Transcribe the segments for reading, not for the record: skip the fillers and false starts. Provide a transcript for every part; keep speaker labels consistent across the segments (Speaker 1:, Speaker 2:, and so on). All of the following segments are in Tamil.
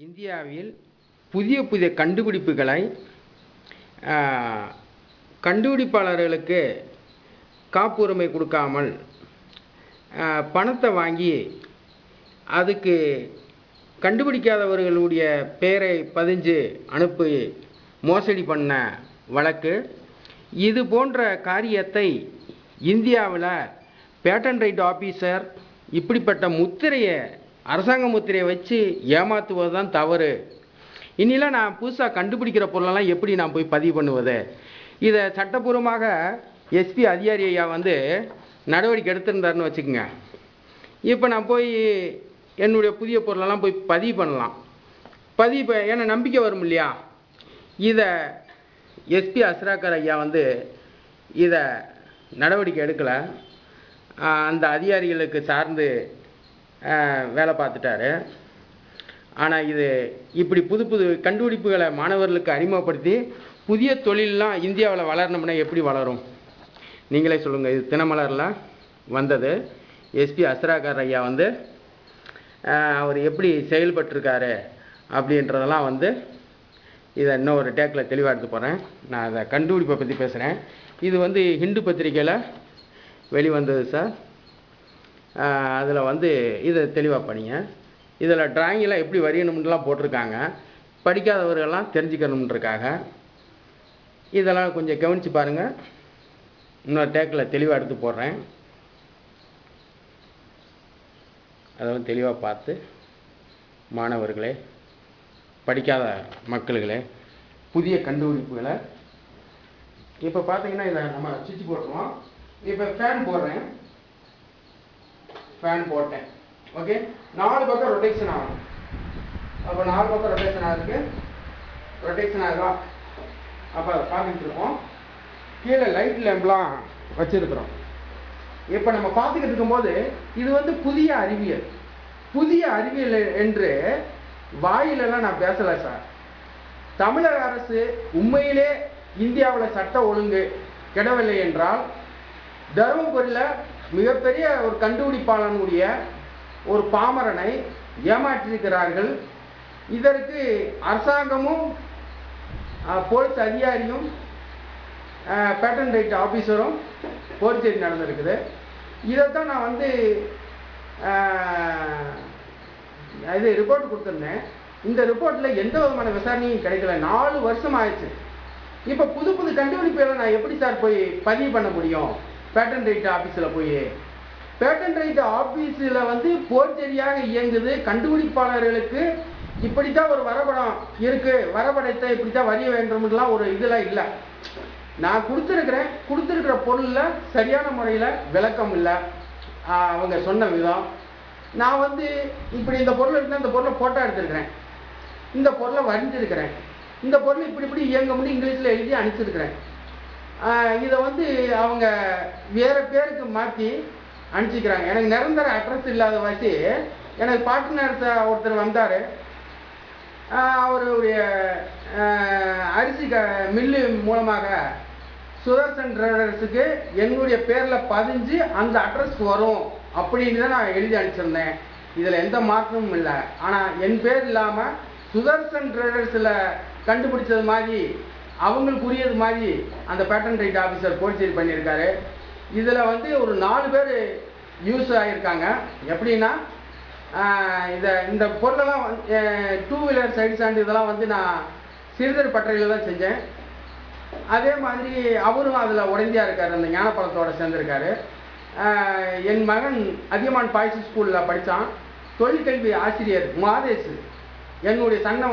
Speaker 1: இந்தியாவில் புதிய புதிய கண்டுபிடிப்புகளை கண்டுபிடிப்பாளர்களுக்கு காப்புரிமை கொடுக்காமல் பணத்தை வாங்கி அதுக்கு கண்டுபிடிக்காதவர்களுடைய பெயரை பதிஞ்சு அனுப்பி மோசடி பண்ண வழக்கு. இது போன்ற காரியத்தை இந்தியாவில் பேட்டன் ரைட் ஆஃபீஸர் இப்படிப்பட்ட முத்திரையை அரசாங்க முத்திரையை வச்சு ஏமாற்றுவது தான் தவறு. இனிலாம் நான் புதுசாக கண்டுபிடிக்கிற பொருளெல்லாம் எப்படி நான் போய் பதிவு பண்ணுவது? இதை சட்டப்பூர்வமாக எஸ்பி அதிகாரி ஐயா நடவடிக்கை எடுத்திருந்தாருன்னு வச்சுக்கோங்க. இப்போ நான் போய் என்னுடைய புதிய பொருளெல்லாம் போய் பதிவு பண்ணலாம். ஏன்னா நம்பிக்கை வரும் இல்லையா? இதை எஸ்பி அஸ்ராக்கர் ஐயா இதை நடவடிக்கை எடுக்கலை. அந்த அதிகாரிகளுக்கு சார்ந்து வேலை பார்த்துட்டாரு. ஆனால் இது இப்படி புது புது கண்டுபிடிப்புகளை மாணவர்களுக்கு அறிமுகப்படுத்தி புதிய தொழிலெலாம் இந்தியாவில் வளரணும்னா எப்படி வளரும்? நீங்களே சொல்லுங்கள். இது தினமலரில் வந்தது. எஸ்பி அஸ்ராக்கர் ஐயா அவர் எப்படி செயல்பட்டிருக்காரு அப்படின்றதெல்லாம் இதை இன்னும் ஒரு டேக்கில் தெளிவாக எடுத்து போகிறேன். நான் அதை கண்டுபிடிப்பை பற்றி பேசுகிறேன். இது ஹிந்து பத்திரிக்கையில் வெளிவந்தது சார். அதில் இதை தெளிவாக படிங்க. இதில் டிராயிங்கெல்லாம் எப்படி வரையணும்னுலாம் போட்டிருக்காங்க. படிக்காதவர்கள்லாம் தெரிஞ்சுக்கணுன்றக்காக இதெல்லாம் கொஞ்சம் கவனித்து பாருங்கள். இன்னொரு டேக்கில் தெளிவாக எடுத்து போடுறேன். அதெல்லாம் தெளிவாக பார்த்து மாணவர்களே, படிக்காத மக்களுகளே, புதிய கண்டுபிடிப்புகளை இப்போ பார்த்தீங்கன்னா இதை நம்ம சுவிட்ச் போட்டுருவோம். இப்போ ஃபேன் போடுறேன். ஃபேன் போட்டேன். ஓகே, 4 பக்கம் ரொட்டேஷன் ஆகும். அப்போ 4 பக்கம் ரொட்டேஷன் ஆகுது. ரொட்டேஷன் ஆகுதா? அப்போ அதை பார்த்துட்டு இருக்கோம். கீழே லைட் லேம்ப்லாம் வச்சிருக்கிறோம். இப்போ நம்ம பார்த்துக்கிட்டு இருக்கும்போது இது புதிய அறிவியல். புதிய அறிவியல் என்று வாயிலெல்லாம் நான் பேசலை சார். தமிழக அரசு உண்மையிலே இந்தியாவில் சட்ட ஒழுங்கு கெடவில்லை என்றால் தருமபுரியில் மிகப்பெரிய ஒரு கண்டுபிடிப்பாளனுடைய ஒரு பாமரனை ஏமாற்றியிருக்கிறார்கள். இதற்கு அரசாங்கமும் போலீஸ் அதிகாரியும் பேட்டன் ரைட் ஆஃபீஸரும் போர்ச்சேரி நடந்திருக்குது. இதைத்தான் நான் இது ரிப்போர்ட் கொடுத்துருந்தேன். இந்த ரிப்போர்ட்டில் எந்த விதமான விசாரணையும் கிடைக்கல. 4 வருஷம் ஆயிடுச்சு. இப்போ புது புது கண்டுபிடிப்புகளை நான் எப்படி சார் போய் பதிவு பண்ண முடியும்? பேட்டன் ரைட் ஆஃபீஸில் போய் பேட்டன் ரைட் ஆஃபீஸில் போர்ச்சேரியாக இயங்குது. கண்டுபிடிப்பாளர்களுக்கு இப்படித்தான் ஒரு வரைபடம் இருக்கு, வரைபடத்தை இப்படித்தான் வரைய வேண்டும்லாம் ஒரு இதெல்லாம் இல்லை. நான் கொடுத்துருக்கிற பொருளில் சரியான முறையில் விளக்கம் இல்லை. அவங்க சொன்ன விதம் நான் இப்படி இந்த பொருள் இருக்குன்னா இந்த பொருளை ஃபோட்டோ எடுத்துருக்கிறேன், இந்த பொருளை வரைஞ்சிருக்கிறேன், இந்த பொருள் இப்படி இயங்க முடியும் இங்கிலீஷில் எழுதி அனுப்பிச்சிருக்கிறேன். இதை அவங்க வேறு பேருக்கு மாற்றி அனுப்பிச்சிக்கிறாங்க. எனக்கு நிரந்தர அட்ரஸ் இல்லாத வாசி எனக்கு பார்ட்னர் ஒருத்தர் வந்தார். அவருடைய அரிசி மில்லு மூலமாக சுதர்சன் ட்ரேடர்ஸுக்கு என்னுடைய பேரில் பதிஞ்சு அந்த அட்ரஸ் வரும் அப்படின்னு தான் நான் எழுதி அனுப்பிச்சிருந்தேன். இதில் எந்த மாற்றமும் இல்லை. ஆனால் என் பேர் இல்லாமல் சுதர்சன் ட்ரேடர்ஸில் கண்டுபிடிச்சது மாதிரி அவங்களுக்குரியது மாதிரி அந்த பேட்டன் ரைட் ஆஃபீஸர் போர்ச்சேரி பண்ணியிருக்காரு. இதில் ஒரு 4 பேர் யூஸ் ஆகியிருக்காங்க. எப்படின்னா இந்த பொருளெல்லாம் 2 வீலர் சைடு ஸ்டாண்டு இதெல்லாம் நான் சிறுதர் பட்டறையில் தான் செஞ்சேன். அதே மாதிரி அவரும் அதில் உடந்தையாக இருக்கார். அந்த ஞானப்பழத்தோடு சேர்ந்துருக்காரு. என் மகன் அதியமான் பாய்ஸ் ஸ்கூலில் படித்தான். தொழிற்கல்வி ஆசிரியர் மாதேஷ் என்னுடைய சன்னை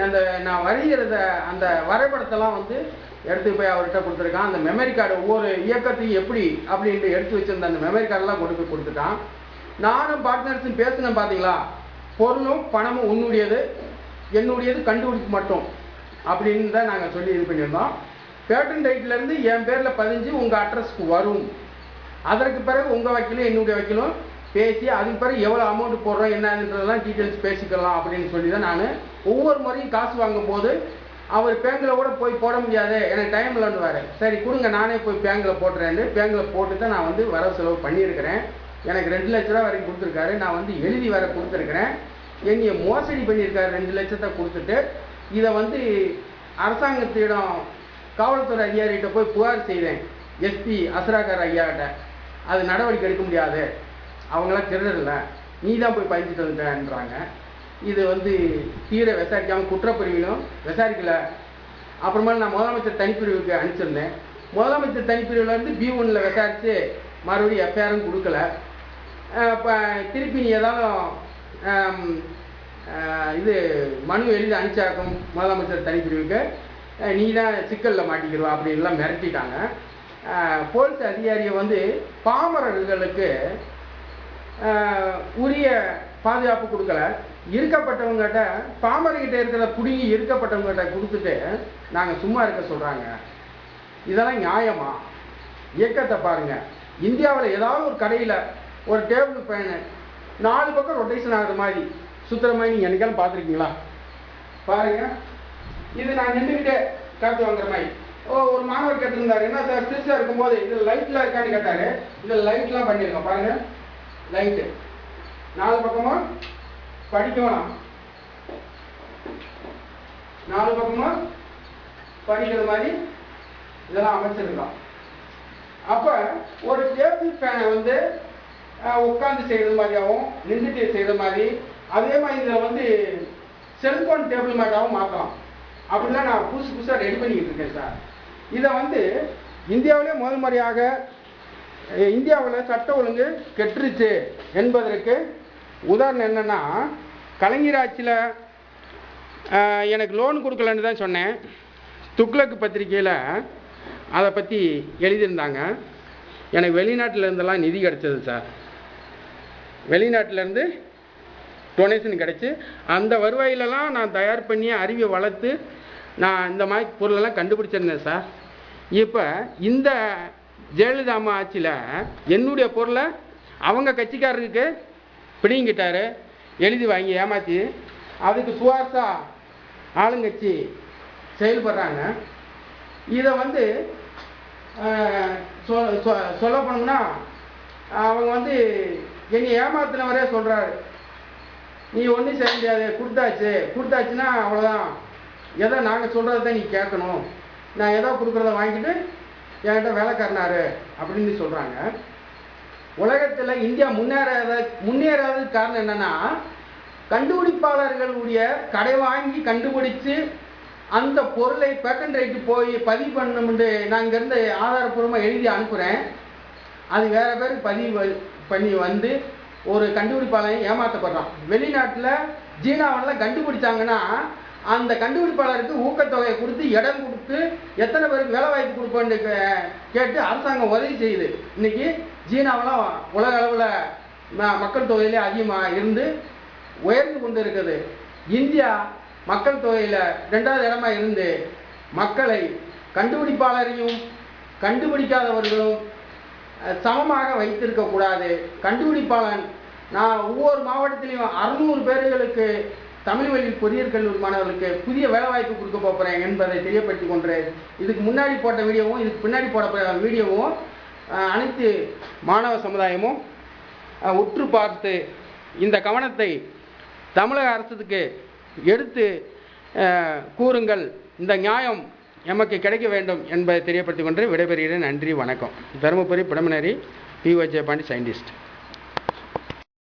Speaker 1: அந்த நான் வரைகிறத அந்த வரைபடத்தெல்லாம் எடுத்து போய் அவர்கிட்ட கொடுத்துருக்கான். அந்த மெமரி கார்டு ஒவ்வொரு இயக்கத்தையும் எப்படி அப்படின்ட்டு எடுத்து வச்சிருந்த அந்த மெமரி கார்டெல்லாம் கொண்டு போய் கொடுத்துட்டான். நானும் பார்ட்னர்ஸும் பேசினேன். பார்த்தீங்களா, பொருளும் பணமும் உன்னுடையது, என்னுடையது கண்டுபிடிப்பு மட்டும் அப்படின்னு தான் நாங்கள் சொல்லி இது பண்ணியிருந்தோம். பேட்டன் ரைட்லேருந்து என் பேரில் பதிஞ்சு உங்கள் அட்ரஸ்க்கு வரும். அதற்கு பிறகு உங்கள் வக்கீலும் என்னுடைய வக்கீலும் பேசி அதுக்கு பிறகு எவ்வளோ அமௌண்ட் போடுறோம் என்னன்றதெல்லாம் டீட்டெயில்ஸ் பேசிக்கலாம் அப்படின்னு சொல்லி தான் நான் ஒவ்வொரு முறையும் காசு வாங்கும்போது அவர் பேங்கில் கூட போய் போட முடியாது, எனக்கு டைம் இல்லைன்னு வேறு. சரி கொடுங்க, நானே போய் பேங்கில் போட்டுறேன்னு பேங்கில் போட்டு தான் நான் வரவு செலவு பண்ணியிருக்கிறேன். எனக்கு 2 லட்ச ரூபா வரைக்கும் கொடுத்துருக்காரு. நான் எழுதி வேற கொடுத்துருக்கிறேன். என்னைய மோசடி பண்ணியிருக்காரு 2 லட்சத்தை கொடுத்துட்டு. இதை வந்து அரசாங்கத்திடம் காவல்துறை அதிகாரிகிட்ட போய் புகார் செய்தேன், எஸ்பி அஸ்ராகர் ஐயாட்ட. அது நடவடிக்கை எடுக்க முடியாது, அவங்களாம் திருடர் இல்லை, நீ தான் போய் பதிஞ்சிட்டு வந்துட்டேன்றாங்க. இது வந்து தீர விசாரிக்காமல் குற்றப்பிரிவிலும் விசாரிக்கல. அப்புறமா நான் முதலமைச்சர் தனிப்பிரிவுக்கு அனுப்பிச்சிருந்தேன். முதலமைச்சர் தனிப்பிரிவுலேருந்து B1ல் விசாரித்து மறுபடியும் எஃப்ஐஆரும் கொடுக்கல. இப்போ திருப்பி நீ ஏதாலும் இது மனு எழுதி அனுப்பிச்சாக்கும் முதலமைச்சர் தனிப்பிரிவுக்கு, நீ தான் சிக்கலில் மாட்டிக்கிடுவா அப்படின்லாம் மிரட்டிட்டாங்க. போலீஸ் அதிகாரியை வந்து பாமரர்களுக்கு உரிய பாதுகாப்பு கொடுக்கல. இருக்கப்பட்டவங்ககிட்ட பாமரர்கிட்ட இருக்கிற புடுங்கி இருக்கப்பட்டவங்ககிட்ட கொடுத்துட்டு நாங்கள் சும்மா இருக்க சொல்கிறாங்க. இதெல்லாம் நியாயமா? இயக்கத்தை பாருங்கள். இந்தியாவில் ஏதாவது ஒரு கடையில் ஒரு டேபிள் ஃபேனு 4 பக்கம் ரொட்டேஷன் ஆகிற மாதிரி சுற்றுற மாதிரி நீங்கள் என்னைக்காலும் பார்த்துருக்கீங்களா? பாருங்கள், இது நான் நின்றுக்கிட்டே காற்று வாங்குற மாதிரி. ஒரு மாணவர் கேட்டிருந்தார், என்ன சார் சிறுசாக இருக்கும்போது இதில் லைட்லாம் இருக்கான்னு கேட்டார். இதில் லைட்லாம் பண்ணியிருக்கோம் பாருங்கள். லைட்டு 4 பக்கமும் படிக்கணும், 4 பக்கமும் படிக்கிற மாதிரி இதெல்லாம் அமைச்சிருக்கலாம். அப்போ ஒரு டேபிள் ஃபேனை வந்து உட்காந்து செய்கிறது மாதிரியாகவும் நின்றுட்டு செய்கிற மாதிரி, அதே மாதிரி இதில் வந்து செல்ஃபோன் டேபிள் மேட்டாகவும் மாற்றலாம். அப்படிலாம் நான் புதுசாக ரெடி பண்ணிக்கிட்டு இருக்கேன் சார். இதை வந்து இந்தியாவிலே முதல் முறையாக இந்தியாவில் சட்ட ஒழுங்கு கெட்டுருச்சு என்பதற்கு உதாரணம் என்னென்னா, கலைஞர் ஆட்சியில் எனக்கு லோன் கொடுக்கலன்னு தான் சொன்னேன். துக்ளக் பத்திரிகையில் அதை பற்றி எழுதியிருந்தாங்க. எனக்கு வெளிநாட்டில் இருந்தெல்லாம் நிதி கிடச்சிது சார். வெளிநாட்டிலேருந்து டொனேஷன் கிடச்சி அந்த வருவாயிலெல்லாம் நான் தயார் பண்ணி அறிவை வளர்த்து நான் இந்த மாதிரி பொருளெல்லாம் கண்டுபிடிச்சிருந்தேன் சார். இப்போ இந்த ஜெயலலிதா அம்மா ஆட்சியில் என்னுடைய பொருளை அவங்க கட்சிக்காரருக்கு பிடிங்கிட்டாரு, எழுதி வாங்கி ஏமாற்றி. அதுக்கு சுவாசா ஆளுங்கட்சி செயல்படுறாங்க. இதை வந்து சொல்ல போனோம்னா அவங்க வந்து என்னை ஏமாத்தினவரே சொல்கிறாரு, நீ ஒன்றும் செய்ய முடியாது, கொடுத்தாச்சுன்னா அவ்வளோதான், எதோ நாங்கள் சொல்கிறத தான் நீ கேட்கணும், நான் ஏதோ கொடுக்குறத வாங்கிட்டு என்கிட்ட வேலைக்காரனாரு அப்படின்னு சொல்கிறாங்க. உலகத்தில் இந்தியா முன்னேறாததுக்கு காரணம் என்னென்னா, கண்டுபிடிப்பாளர்களுடைய கடை வாங்கி கண்டுபிடிச்சு அந்த பொருளை பேட்டன் ரைட்டு போய் பதிவு பண்ணணும்னு நான் இங்கேருந்து ஆதாரப்பூர்வமாக எழுதி அனுப்புகிறேன். அது வேறு பேருக்கு பதிவு பண்ணி வந்து ஒரு கண்டுபிடிப்பாளரையும் ஏமாற்றப்படுறான். வெளிநாட்டில் சீனாவில் கண்டுபிடிச்சாங்கன்னா அந்த கண்டுபிடிப்பாளருக்கு ஊக்கத்தொகையை கொடுத்து இடம் கொடுத்து எத்தனை பேருக்கு வேலை வாய்ப்பு கொடுப்போன்னு கேட்டு அரசாங்கம் உதவி செய்யுது. இன்றைக்கி சீனாவெல்லாம் உலக அளவில் மக்கள் தொகையிலே அதிகமாக இருந்து உயர்ந்து கொண்டு இருக்குது. இந்தியா மக்கள் தொகையில் 2வது இடமா இருந்து மக்களை கண்டுபிடிப்பாளரையும் கண்டுபிடிக்காதவர்களும் சமமாக வைத்திருக்கக்கூடாது. கண்டுபிடிப்பாளன் நான் ஒவ்வொரு மாவட்டத்திலையும் 600 பேர்களுக்கு தமிழ் வழி பொறியியல் கல்லூரி மாணவர்களுக்கு புதிய வேலைவாய்ப்பு கொடுக்க போகிறேன் என்பதை தெரியப்படுத்தி கொண்டு இதுக்கு முன்னாடி போட்ட வீடியோவும் இதுக்கு பின்னாடி போட வீடியோவும் அனைத்து மாணவ சமுதாயமும் உற்று பார்த்து இந்த கவனத்தை தமிழக அரசுக்கு எடுத்து கூறுங்கள். இந்த நியாயம் எமக்கு கிடைக்க வேண்டும் என்பதை தெரியப்படுத்திக் கொண்டு விடைபெறுகிறேன். நன்றி, வணக்கம். தருமபுரி பிடமனரி POJ பாண்டி சயின்டிஸ்ட்.